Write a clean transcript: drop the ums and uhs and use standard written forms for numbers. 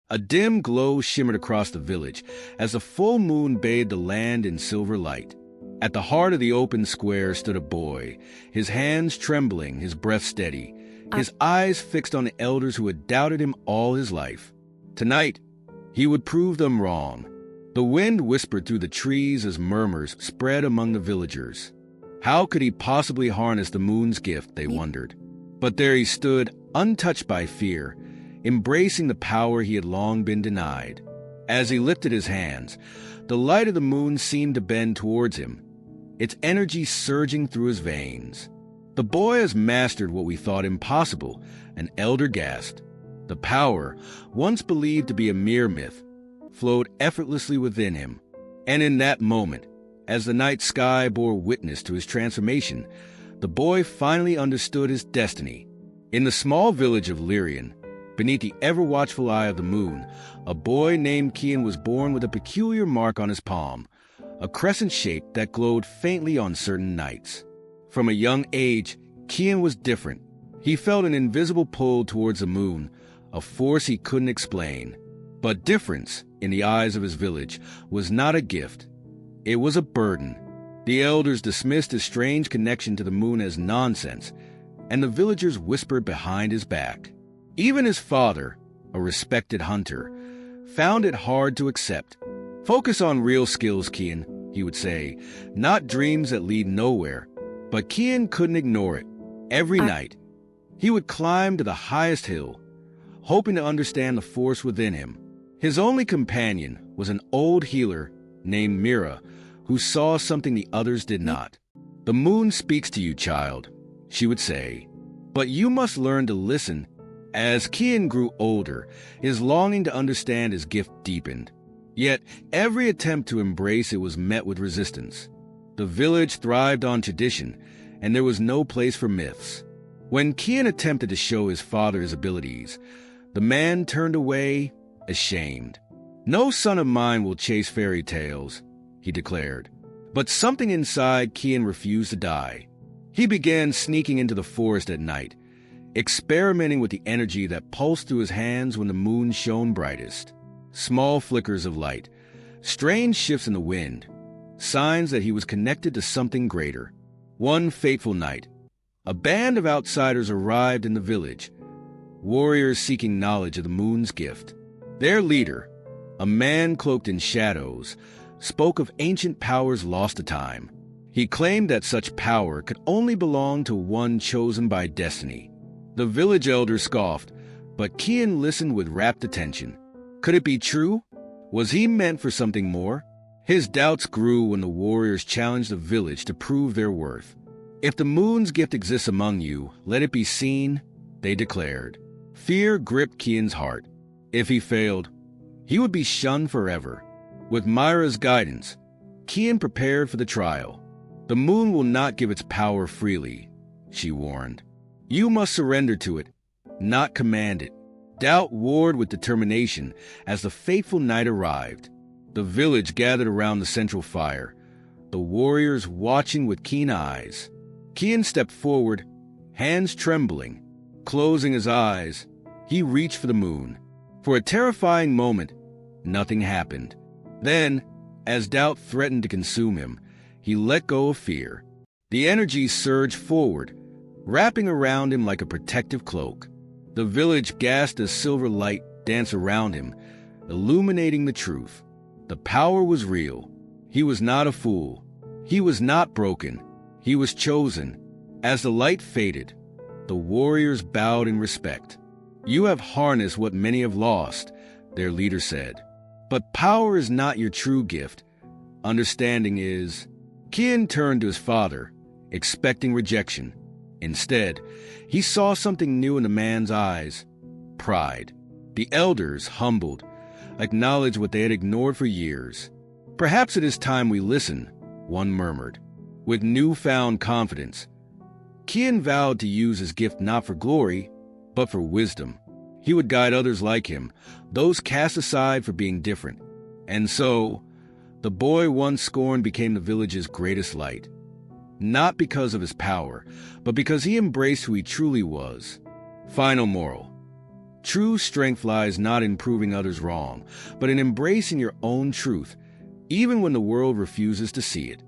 A dim glow shimmered across the village as the full moon bathed the land in silver light. At the heart of the open square stood a boy, his hands trembling, his breath steady, his eyes fixed on the elders who had doubted him all his life. Tonight, he would prove them wrong. The wind whispered through the trees as murmurs spread among the villagers. How could he possibly harness the moon's gift, they wondered. But there he stood, untouched by fear, embracing the power he had long been denied. As he lifted his hands, the light of the moon seemed to bend towards him, its energy surging through his veins. "The boy has mastered what we thought impossible," an elder gasped. The power, once believed to be a mere myth, flowed effortlessly within him. And in that moment, as the night sky bore witness to his transformation, the boy finally understood his destiny. In the small village of Lyrian, beneath the ever-watchful eye of the moon, a boy named Kian was born with a peculiar mark on his palm, a crescent shape that glowed faintly on certain nights. From a young age, Kian was different. He felt an invisible pull towards the moon, a force he couldn't explain. But difference, in the eyes of his village, was not a gift. It was a burden. The elders dismissed his strange connection to the moon as nonsense, and the villagers whispered behind his back. Even his father, a respected hunter, found it hard to accept. "Focus on real skills, Kian," he would say, "not dreams that lead nowhere." But Kian couldn't ignore it. Every night, he would climb to the highest hill, hoping to understand the force within him. His only companion was an old healer named Mira, who saw something the others did not. "The moon speaks to you, child," she would say, "but you must learn to listen." As Kian grew older, his longing to understand his gift deepened. Yet every attempt to embrace it was met with resistance. The village thrived on tradition, and there was no place for myths. When Kian attempted to show his father his abilities, the man turned away, ashamed. "No son of mine will chase fairy tales," he declared. But something inside Kian refused to die. He began sneaking into the forest at night, experimenting with the energy that pulsed through his hands when the moon shone brightest. Small flickers of light, strange shifts in the wind, signs that he was connected to something greater. One fateful night, a band of outsiders arrived in the village, warriors seeking knowledge of the moon's gift. Their leader, a man cloaked in shadows, spoke of ancient powers lost to time. He claimed that such power could only belong to one chosen by destiny. The village elder scoffed, but Kian listened with rapt attention. Could it be true? Was he meant for something more? His doubts grew when the warriors challenged the village to prove their worth. "If the moon's gift exists among you, let it be seen," they declared. Fear gripped Kian's heart. If he failed, he would be shunned forever. With Myra's guidance, Kian prepared for the trial. "The moon will not give its power freely," she warned. "You must surrender to it, not command it." Doubt warred with determination as the fateful night arrived. The village gathered around the central fire, the warriors watching with keen eyes. Kian stepped forward, hands trembling. Closing his eyes, he reached for the moon. For a terrifying moment, nothing happened. Then, as doubt threatened to consume him, he let go of fear. The energy surged forward, wrapping around him like a protective cloak. The village gasped as silver light danced around him, illuminating the truth. The power was real. He was not a fool. He was not broken. He was chosen. As the light faded, the warriors bowed in respect. "You have harnessed what many have lost," their leader said. "But power is not your true gift. Understanding is." Kian turned to his father, expecting rejection. Instead, he saw something new in the man's eyes: pride. The elders, humbled, acknowledged what they had ignored for years. "Perhaps it is time we listen," one murmured. With newfound confidence, Kian vowed to use his gift not for glory, but for wisdom. He would guide others like him, those cast aside for being different. And so, the boy once scorned became the village's greatest light. Not because of his power, but because he embraced who he truly was. Final moral: True strength lies not in proving others wrong, but in embracing your own truth, even when the world refuses to see it.